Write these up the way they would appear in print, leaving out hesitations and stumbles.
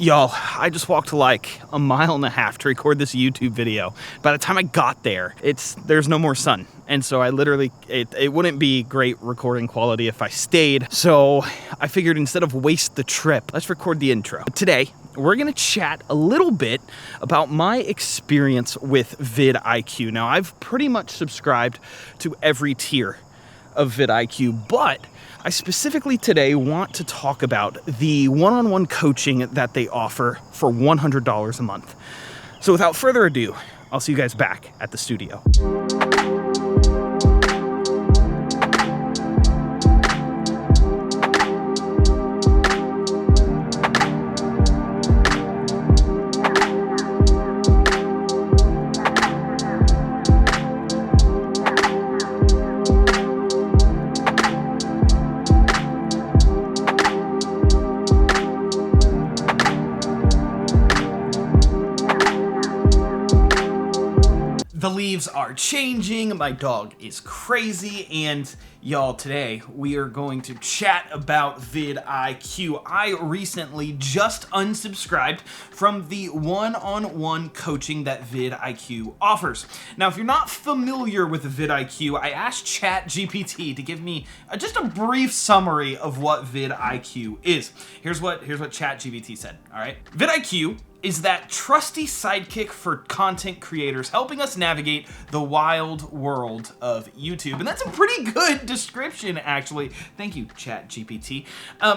Y'all, I just walked like a mile and a half to record this YouTube video. By the time I got there, there's no more sun. And so I literally, it wouldn't be great recording quality if I stayed. So I figured instead of waste the trip, let's record the intro. Today, we're gonna chat a little bit about my experience with VidIQ. Now, I've pretty much subscribed to every tier of VidIQ, but I specifically today want to talk about the one-on-one coaching that they offer for $100 a month. So without further ado, I'll see you guys back at the studio. The leaves are changing, my dog is crazy, and y'all, today we are going to chat about VidIQ. I recently just unsubscribed from the one-on-one coaching that VidIQ offers. Now, if you're not familiar with VidIQ, I asked ChatGPT to give me just a brief summary of what VidIQ is. Here's what ChatGPT said, all right? VidIQ is that trusty sidekick for content creators, helping us navigate the wild world of YouTube. And that's a pretty good description, actually. Thank you, ChatGPT,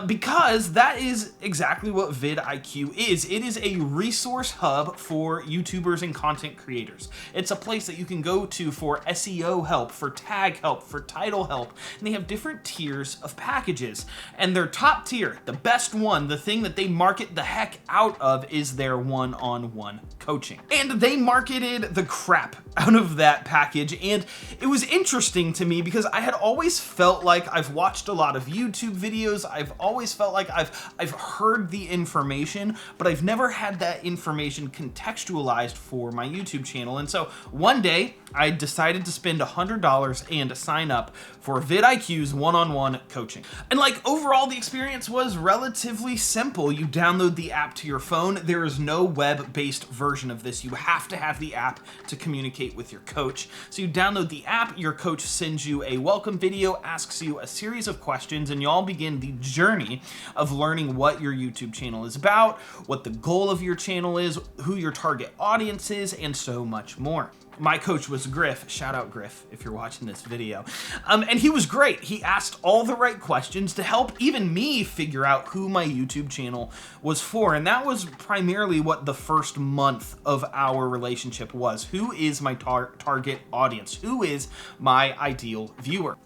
because that is exactly what VidIQ is. It is a resource hub for YouTubers and content creators. It's a place that you can go to for SEO help, for tag help, for title help, and they have different tiers of packages. And their top tier, the best one, the thing that they market the heck out of, is their one-on-one coaching. And they marketed the crap out of that package, and it was interesting to me because I had always felt like I've watched a lot of YouTube videos, I've always felt like I've heard the information, but I've never had that information contextualized for my YouTube channel. And so one day I decided to spend $100 and sign up for VidIQ's one-on-one coaching. And like overall, the experience was relatively simple. You download the app to your phone. There is no web-based version of this. You have to have the app to communicate with your coach. So you download the app, your coach sends you a welcome video, asks you a series of questions, and you all begin the journey of learning what your YouTube channel is about, what the goal of your channel is, who your target audience is, and so much more. My coach was Griff. Shout out Griff if you're watching this video. And he was great. He asked all the right questions to help even me figure out who my YouTube channel was for. And that was primarily what the first month of our relationship was. Who is my target audience? Who is my ideal viewer?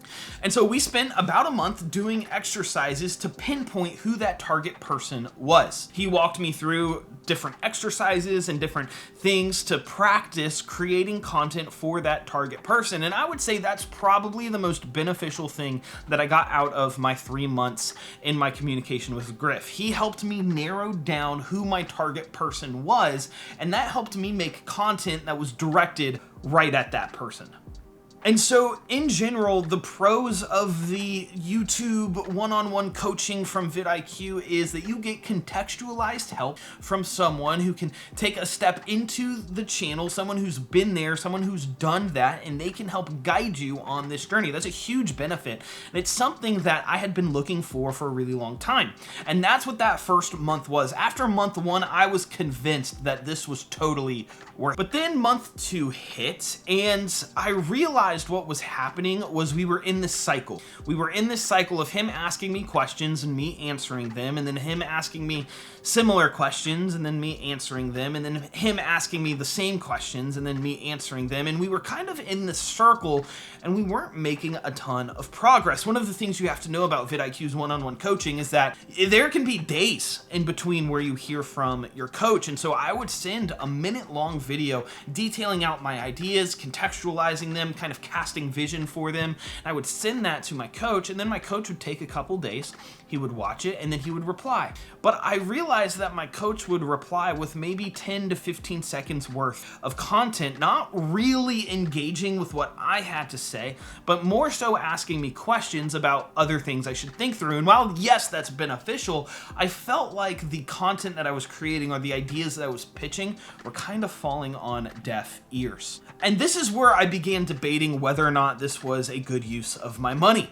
And so we spent about a month doing exercises to pinpoint who that target person was. He walked me through different exercises and different things to practice creating content for that target person. And I would say that's probably the most beneficial thing that I got out of my 3 months in my communication with Griff. He helped me narrow down who my target person was, and that helped me make content that was directed right at that person. And so in general, the pros of the YouTube one-on-one coaching from VidIQ is that you get contextualized help from someone who can take a step into the channel, someone who's been there, someone who's done that, and they can help guide you on this journey. That's a huge benefit. And it's something that I had been looking for a really long time. And that's what that first month was. After month one, I was convinced that this was totally worth it. But then month two hit, and I realized what was happening was we were in this cycle. We were in this cycle of him asking me questions and me answering them, and then him asking me similar questions and then me answering them, and then him asking me the same questions and then me answering them. And we were kind of in this circle and we weren't making a ton of progress. One of the things you have to know about VidIQ's one-on-one coaching is that there can be days in between where you hear from your coach. And so I would send a minute-long video detailing out my ideas, contextualizing them, kind of of casting vision for them. And I would send that to my coach, and then my coach would take a couple days, he would watch it, and then he would reply. But I realized that my coach would reply with maybe 10 to 15 seconds worth of content, not really engaging with what I had to say, but more so asking me questions about other things I should think through. And while yes, that's beneficial, I felt like the content that I was creating or the ideas that I was pitching were kind of falling on deaf ears. And this is where I began debating whether or not this was a good use of my money.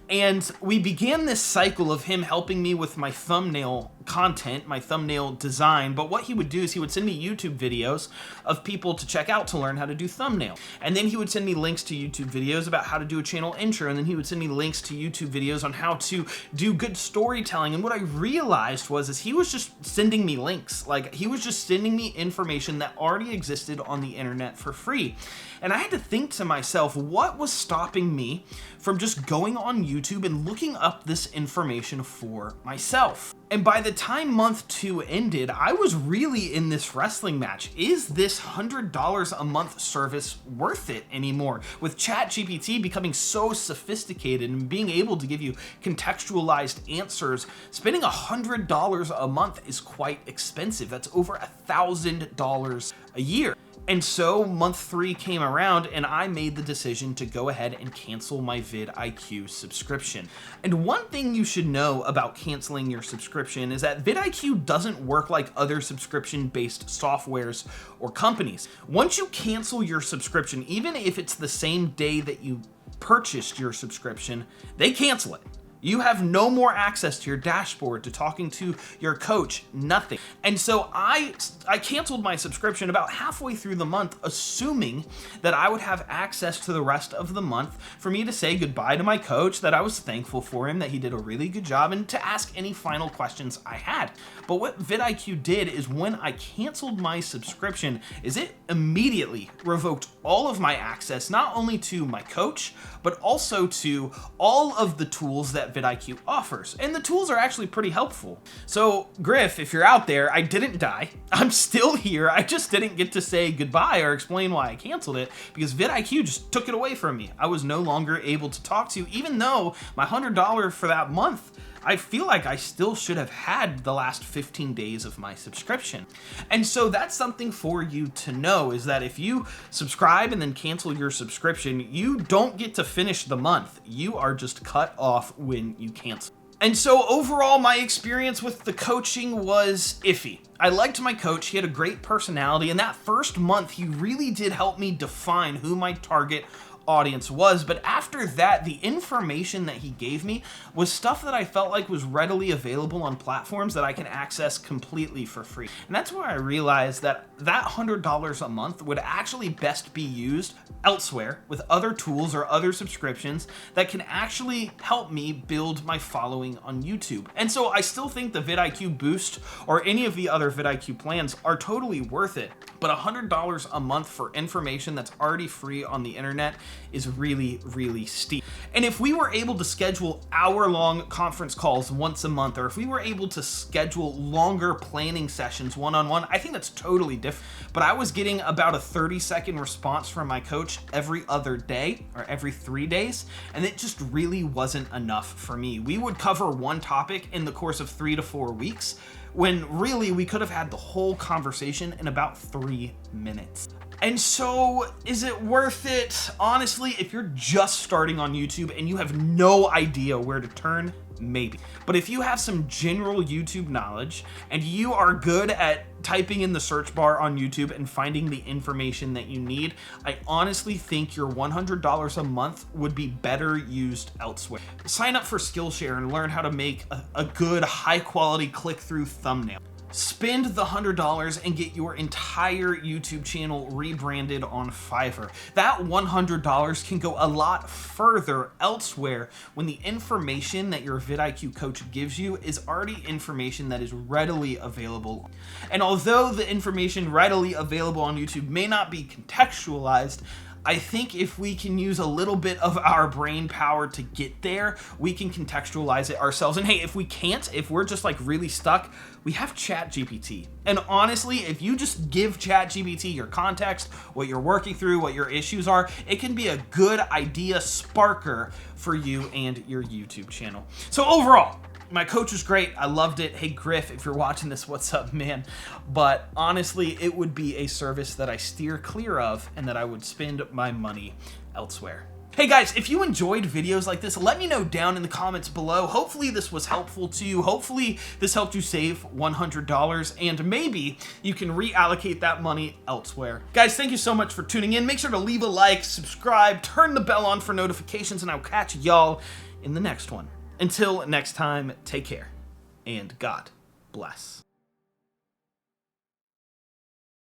And we began this cycle of him helping me with my thumbnail content, my thumbnail design. But what he would do is he would send me YouTube videos of people to check out to learn how to do thumbnail. And then he would send me links to YouTube videos about how to do a channel intro. And then he would send me links to YouTube videos on how to do good storytelling. And what I realized is he was just sending me links. Like, he was just sending me information that already existed on the internet for free. And I had to think to myself, what was stopping me from just going on YouTube and looking up this information for myself? And by the time month 2 ended, I was really in this wrestling match. Is this $100 a month service worth it anymore? With ChatGPT becoming so sophisticated and being able to give you contextualized answers, spending $100 a month is quite expensive. That's over $1,000 a year. And so month 3 came around and I made the decision to go ahead and cancel my VidIQ subscription. And one thing you should know about canceling your subscription is that VidIQ doesn't work like other subscription-based softwares or companies. Once you cancel your subscription, even if it's the same day that you purchased your subscription, they cancel it. You have no more access to your dashboard, to talking to your coach, nothing. And so I canceled my subscription about halfway through the month, assuming that I would have access to the rest of the month for me to say goodbye to my coach, that I was thankful for him, that he did a really good job, and to ask any final questions I had. But what VidIQ did is when I canceled my subscription is it immediately revoked all of my access, not only to my coach, but also to all of the tools that VidIQ offers. And the tools are actually pretty helpful. So Griff, if you're out there, I didn't die. I'm still here. I just didn't get to say goodbye or explain why I canceled it because VidIQ just took it away from me. I was no longer able to talk to you, even though my $100 for that month, I feel like I still should have had the last 15 days of my subscription. And so that's something for you to know, is that if you subscribe and then cancel your subscription, you don't get to finish the month. You are just cut off when you cancel. And so overall, my experience with the coaching was iffy. I liked my coach, he had a great personality, and that first month, he really did help me define who my target audience was. But after that, the information that he gave me was stuff that I felt like was readily available on platforms that I can access completely for free. And that's where I realized that that $100 a month would actually best be used elsewhere with other tools or other subscriptions that can actually help me build my following on YouTube. And so I still think the VidIQ Boost or any of the other VidIQ plans are totally worth it. But $100 a month for information that's already free on the internet is really, really steep. And if we were able to schedule hour-long conference calls once a month, or if we were able to schedule longer planning sessions one-on-one, I think that's totally different. But I was getting about a 30-second response from my coach every other day or every 3 days, and it just really wasn't enough for me. We would cover one topic in the course of 3 to 4 weeks, when really we could have had the whole conversation in about 3 minutes. And so is it worth it? Honestly, if you're just starting on YouTube and you have no idea where to turn, maybe. But if you have some general YouTube knowledge and you are good at typing in the search bar on YouTube and finding the information that you need, I honestly think your $100 a month would be better used elsewhere. Sign up for Skillshare and learn how to make a good, high quality click-through thumbnail. Spend the $100 and get your entire YouTube channel rebranded on Fiverr. That $100 can go a lot further elsewhere when the information that your VidIQ coach gives you is already information that is readily available. And although the information readily available on YouTube may not be contextualized, I think if we can use a little bit of our brain power to get there, we can contextualize it ourselves. And hey, if we can't, if we're just like really stuck, we have ChatGPT. And honestly, if you just give ChatGPT your context, what you're working through, what your issues are, it can be a good idea sparker for you and your YouTube channel. So overall, my coach was great. I loved it. Hey, Griff, if you're watching this, what's up, man? But honestly, it would be a service that I steer clear of and that I would spend my money elsewhere. Hey guys, if you enjoyed videos like this, let me know down in the comments below. Hopefully this was helpful to you. Hopefully this helped you save $100 and maybe you can reallocate that money elsewhere. Guys, thank you so much for tuning in. Make sure to leave a like, subscribe, turn the bell on for notifications, and I'll catch y'all in the next one. Until next time, take care and God bless.